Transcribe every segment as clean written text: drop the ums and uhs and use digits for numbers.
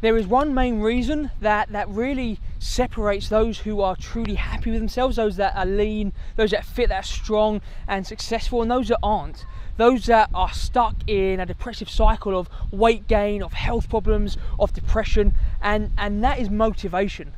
There is one main reason that really separates those who are truly happy with themselves, those that are lean, those that are fit, that are strong and successful, and those that aren't. Those that are stuck in a depressive cycle of weight gain, of health problems, of depression, and that is motivation.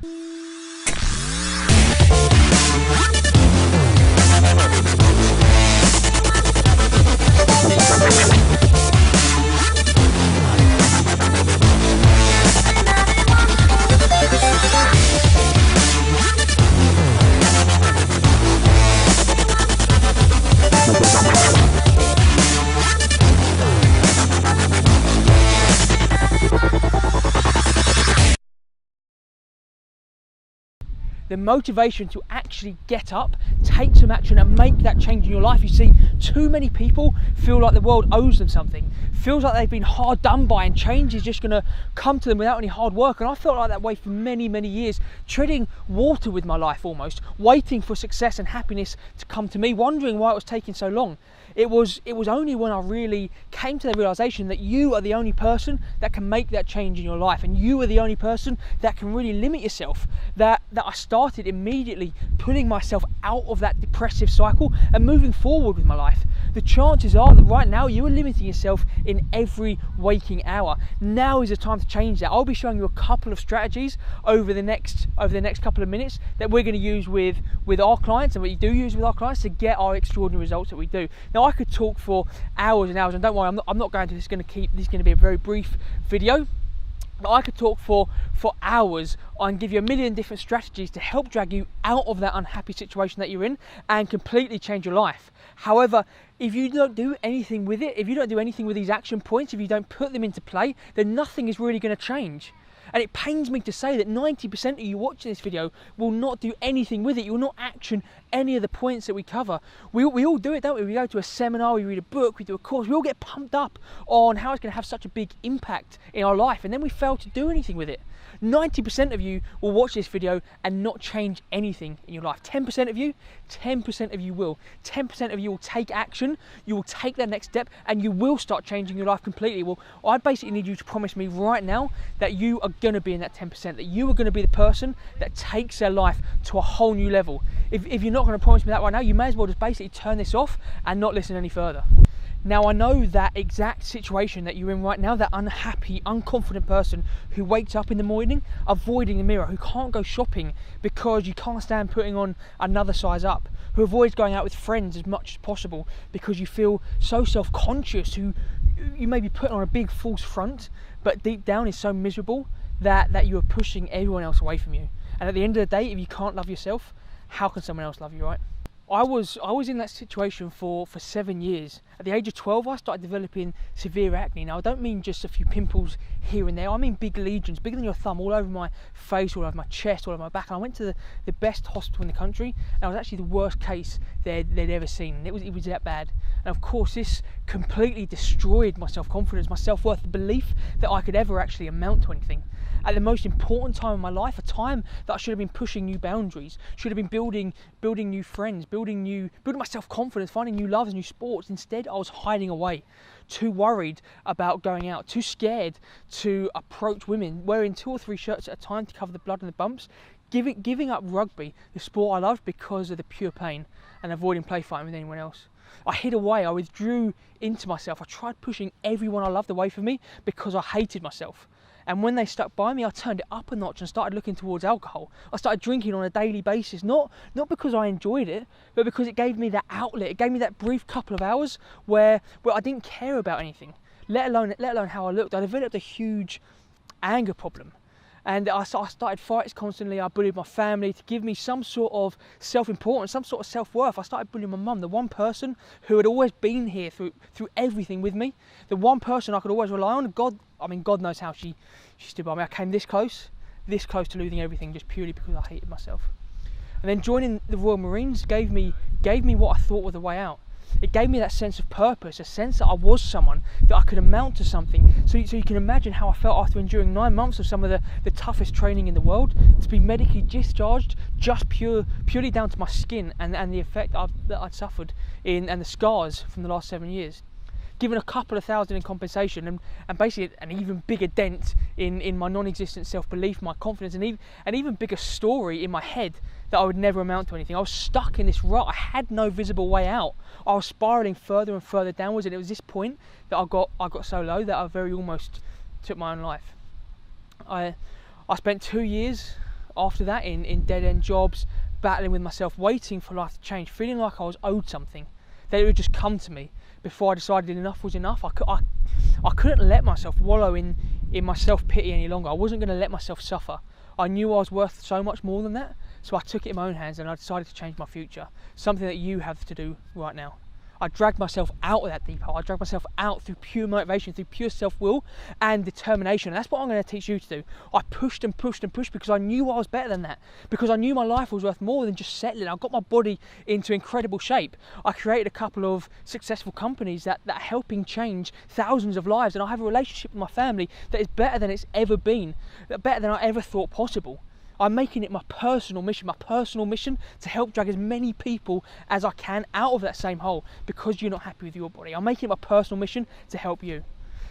The motivation to actually get up, take some action and make that change in your life. You see, too many people feel like the world owes them something, feels like they've been hard done by and change is just going to come to them without any hard work. And I felt like that way for many, many years, treading water with my life almost, waiting for success and happiness to come to me, wondering why it was taking so long. It was only when I really came to the realization that you are the only person that can make that change in your life, and you are the only person that can really limit yourself, that I started immediately pulling myself out of that depressive cycle and moving forward with my life. The chances are that right now you are limiting yourself in every waking hour. Now is the time to change that. I'll be showing you a couple of strategies over the next couple of minutes that we're going to use with our clients, and what you do use with our clients to get our extraordinary results that we do. Now, I could talk for hours and hours, and don't worry, I'm not going to. This is going to be a very brief video. But I could talk for hours and give you a million different strategies to help drag you out of that unhappy situation that you're in and completely change your life. However, if you don't do anything with it, if you don't do anything with these action points, if you don't put them into play, then nothing is really going to change. And it pains me to say that 90% of you watching this video will not do anything with it. You will not action any of the points that we cover. We all do it, don't we? We go to a seminar, we read a book, we do a course, we all get pumped up on how it's going to have such a big impact in our life, and then we fail to do anything with it. 90% of you will watch this video and not change anything in your life. 10% of you will. 10% of you will take action, you will take that next step, and you will start changing your life completely. Well, I basically need you to promise me right now that you are going to be in that 10%, that you are going to be the person that takes their life to a whole new level. If you're not going to promise me that right now, you may as well just basically turn this off and not listen any further. Now, I know that exact situation that you're in right now, that unhappy, unconfident person who wakes up in the morning avoiding the mirror, who can't go shopping because you can't stand putting on another size up, who avoids going out with friends as much as possible because you feel so self-conscious, who you may be putting on a big false front, but deep down is so miserable that you are pushing everyone else away from you. And at the end of the day, if you can't love yourself, how can someone else love you, right? I was in that situation for 7 years. At the age of 12, I started developing severe acne. Now, I don't mean just a few pimples here and there. I mean big lesions, bigger than your thumb, all over my face, all over my chest, all over my back. And I went to the best hospital in the country, and I was actually the worst case they'd ever seen. It was that bad. And of course, this completely destroyed my self-confidence, my self-worth, the belief that I could ever actually amount to anything. At the most important time in my life, a time that I should have been pushing new boundaries, should have been building new friends, building my self-confidence, finding new loves, new sports. Instead, I was hiding away, too worried about going out, too scared to approach women, wearing 2 or 3 shirts at a time to cover the blood and the bumps, giving up rugby, the sport I loved, because of the pure pain, and avoiding play fighting with anyone else. I hid away, I withdrew into myself. I tried pushing everyone I loved away from me because I hated myself. And when they stuck by me, I turned it up a notch and started looking towards alcohol. I started drinking on a daily basis, not because I enjoyed it, but because it gave me that outlet. It gave me that brief couple of hours where I didn't care about anything, let alone how I looked. I developed a huge anger problem. And I started fights constantly. I bullied my family to give me some sort of self-importance, some sort of self-worth. I started bullying my mum, the one person who had always been here through everything with me, the one person I could always rely on. God knows how she stood by me. I came this close to losing everything just purely because I hated myself. And then joining the Royal Marines gave me what I thought was the way out. It gave me that sense of purpose, a sense that I was someone, that I could amount to something. So you can imagine how I felt after enduring 9 months of some of the toughest training in the world, to be medically discharged just purely down to my skin and the effect that I'd suffered and the scars from the last 7 years. given a couple of thousand in compensation, and basically an even bigger dent in my non-existent self-belief, my confidence, and even bigger story in my head that I would never amount to anything. I was stuck in this rut. I had no visible way out. I was spiraling further and further downwards, and it was this point that I got so low that I very almost took my own life. I spent 2 years after that in dead-end jobs, battling with myself, waiting for life to change, feeling like I was owed something, that it would just come to me before I decided enough was enough. I couldn't let myself wallow in my self-pity any longer. I wasn't going to let myself suffer. I knew I was worth so much more than that, so I took it in my own hands and I decided to change my future, something that you have to do right now. I dragged myself out of that deep hole. I dragged myself out through pure motivation, through pure self-will and determination. And that's what I'm going to teach you to do. I pushed and pushed and pushed because I knew I was better than that. Because I knew my life was worth more than just settling. I got my body into incredible shape. I created a couple of successful companies that are helping change thousands of lives. And I have a relationship with my family that is better than it's ever been, better than I ever thought possible. I'm making it my personal mission to help drag as many people as I can out of that same hole because you're not happy with your body. I'm making it my personal mission to help you.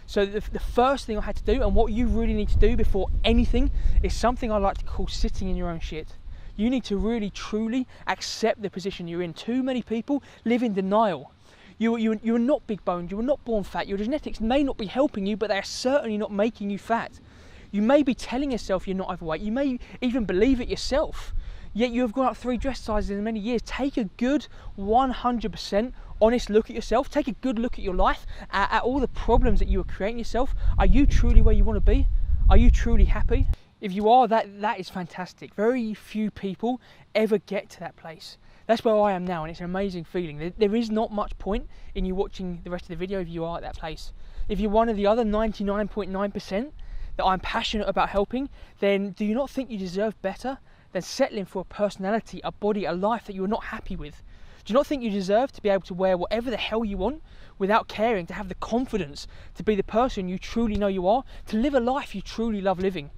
So the first thing I had to do, and what you really need to do before anything, is something I like to call sitting in your own shit. You need to really, truly accept the position you're in. Too many people live in denial. You're not big boned, you were not born fat, your genetics may not be helping you, but they're certainly not making you fat. You may be telling yourself you're not overweight, you may even believe it yourself, yet you have gone up 3 dress sizes in many years. Take a good 100% honest look at yourself, take a good look at your life, at all the problems that you are creating yourself. Are you truly where you want to be? Are you truly happy? If you are, that is fantastic. Very few people ever get to that place. That's where I am now, and it's an amazing feeling. There is not much point in you watching the rest of the video if you are at that place. If you're one of the other 99.9% that I'm passionate about helping, then do you not think you deserve better than settling for a personality, a body, a life that you're not happy with? Do you not think you deserve to be able to wear whatever the hell you want without caring, to have the confidence to be the person you truly know you are, to live a life you truly love living?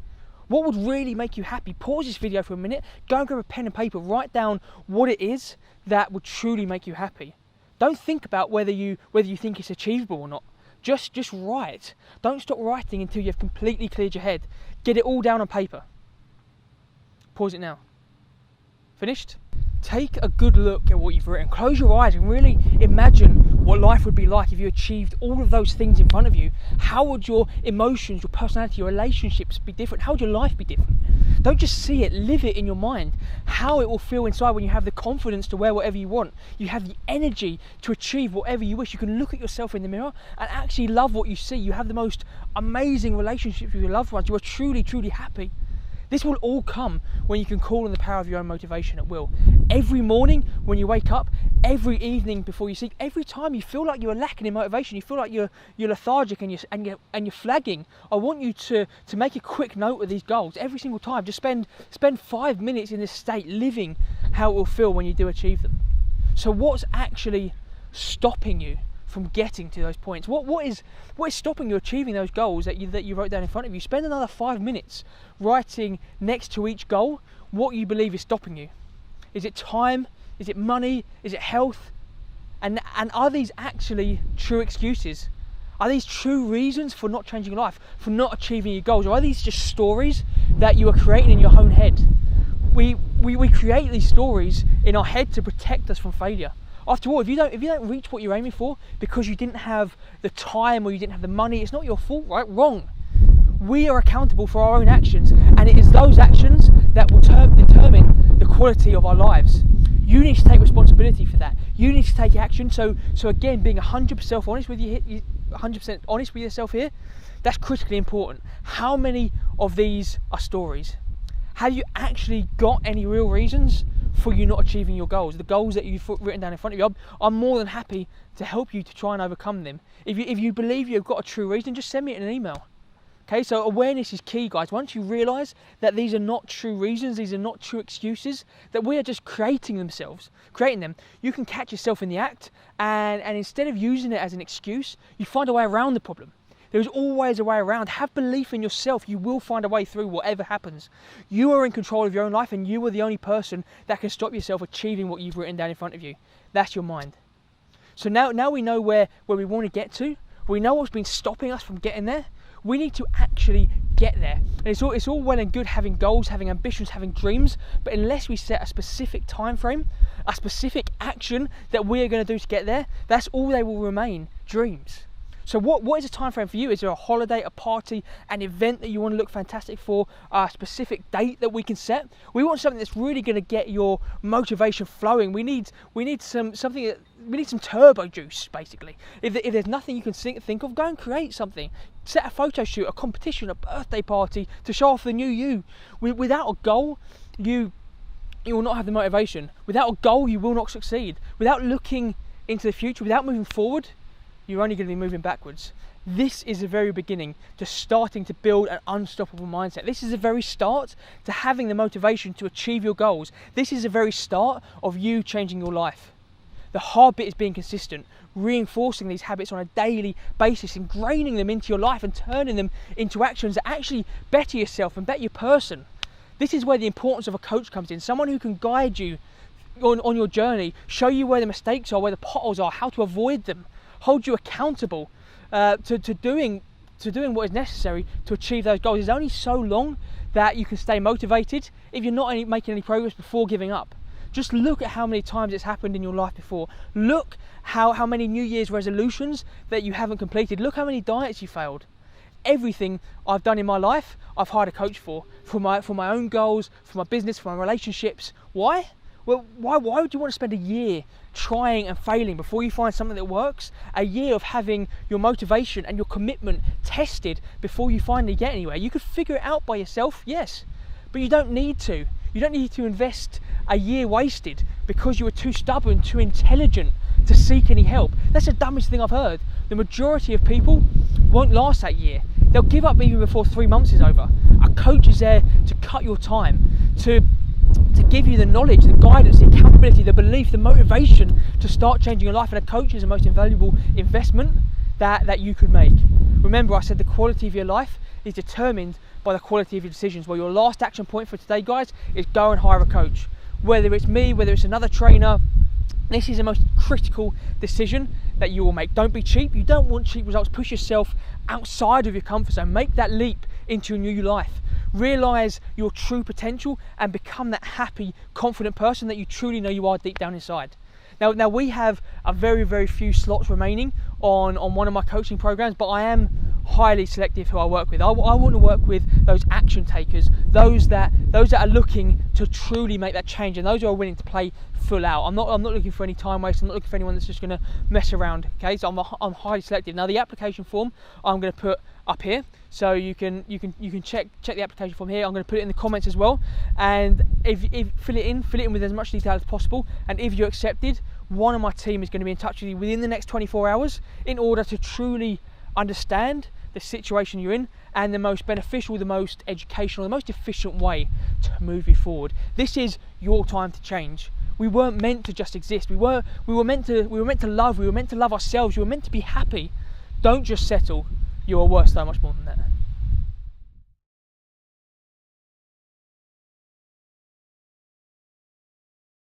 What would really make you happy? Pause this video for a minute, go and grab a pen and paper, write down what it is that would truly make you happy. Don't think about whether you think it's achievable or not. Just write. Don't stop writing until you've completely cleared your head. Get it all down on paper. Pause it now. Finished? Take a good look at what you've written. Close your eyes and really imagine what life would be like if you achieved all of those things in front of you. How would your emotions, your personality, your relationships be different? How would your life be different? Don't just see it, live it in your mind. How it will feel inside when you have the confidence to wear whatever you want. You have the energy to achieve whatever you wish. You can look at yourself in the mirror and actually love what you see. You have the most amazing relationships with your loved ones. You are truly, truly happy. This will all come when you can call on the power of your own motivation at will. Every morning when you wake up, every evening before you sleep, every time you feel like you're lacking in motivation, you feel like you're lethargic and you're flagging, I want you to make a quick note of these goals every single time. Just spend 5 minutes in this state, living how it will feel when you do achieve them. So what's actually stopping you from getting to those points? What is stopping you achieving those goals that you wrote down in front of you? Spend another 5 minutes writing next to each goal what you believe is stopping you. Is it time? Is it money? Is it health? And are these actually true excuses? Are these true reasons for not changing your life, for not achieving your goals? Or are these just stories that you are creating in your own head? We create these stories in our head to protect us from failure. After all, if you don't reach what you're aiming for because you didn't have the time or you didn't have the money, it's not your fault, right? Wrong. We are accountable for our own actions, and it is those actions that will determine the quality of our lives. You need to take responsibility for that. You need to take action. So again, being 100% honest with you, 100% honest with yourself here, that's critically important. How many of these are stories? Have you actually got any real reasons for you not achieving your goals, the goals that you've written down in front of you? I'm more than happy to help you to try and overcome them. If you believe you've got a true reason, just send me an email. Okay, so awareness is key, guys. Once you realise that these are not true reasons, these are not true excuses, that we are just creating them, you can catch yourself in the act, and instead of using it as an excuse, you find a way around the problem. There's always a way around. Have belief in yourself. You will find a way through whatever happens. You are in control of your own life, and you are the only person that can stop yourself achieving what you've written down in front of you. That's your mind. So now we know where we want to get to. We know what's been stopping us from getting there. We need to actually get there. And it's all well and good having goals, having ambitions, having dreams, but unless we set a specific time frame, a specific action that we are going to do to get there, that's all they will remain, dreams. So what is a time frame for you? Is there a holiday, a party, an event that you want to look fantastic for, a specific date that we can set? We want something that's really going to get your motivation flowing. We need some turbo juice, basically. If there's nothing you can think of, go and create something. Set a photo shoot, a competition, a birthday party to show off the new you. Without a goal, you will not have the motivation. Without a goal, you will not succeed. Without looking into the future, without moving forward, you're only going to be moving backwards. This is the very beginning to starting to build an unstoppable mindset. This is the very start to having the motivation to achieve your goals. This is the very start of you changing your life. The hard bit is being consistent, reinforcing these habits on a daily basis, ingraining them into your life and turning them into actions that actually better yourself and better your person. This is where the importance of a coach comes in. Someone who can guide you on your journey, show you where the mistakes are, where the potholes are, how to avoid them, hold you accountable to doing what is necessary to achieve those goals. It's only so long that you can stay motivated if you're not making any progress before giving up. Just look at how many times it's happened in your life before. Look how many New Year's resolutions that you haven't completed. Look how many diets you failed. Everything I've done in my life, I've hired a coach for my own goals, for my business, for my relationships. Why? Well, why would you want to spend a year trying and failing before you find something that works? A year of having your motivation and your commitment tested before you finally get anywhere. You could figure it out by yourself, yes, but you don't need to. You don't need to invest a year wasted because you were too stubborn, too intelligent to seek any help. That's the dumbest thing I've heard. The majority of people won't last that year. They'll give up even before 3 months is over. A coach is there to cut your time, to give you the knowledge, the guidance, the accountability, the belief, the motivation to start changing your life. And a coach is the most invaluable investment that you could make. Remember, I said the quality of your life is determined by the quality of your decisions. Well, your last action point for today, guys, is go and hire a coach. Whether it's me, whether it's another trainer, this is the most critical decision that you will make. Don't be cheap. You don't want cheap results. Push yourself outside of your comfort zone. Make that leap into a new life. Realise your true potential and become that happy, confident person that you truly know you are deep down inside. Now we have a very, very few slots remaining on one of my coaching programs, but I am highly selective who I work with. I want to work with those action takers, those that are looking to truly make that change, and those who are willing to play full out. I'm not looking for any time waste. I'm not looking for anyone that's just going to mess around. Okay, so I'm highly selective. Now the application form I'm going to put up here, so you can check the application form here. I'm going to put it in the comments as well, and if fill it in with as much detail as possible. And if you're accepted, one of my team is going to be in touch with you within the next 24 hours in order to truly understand the situation you're in and the most beneficial, the most educational, the most efficient way to move you forward. This is your time to change. We weren't meant to just exist. We were meant to love. We were meant to love ourselves. We were meant to be happy. Don't just settle. You are worth so much more than that.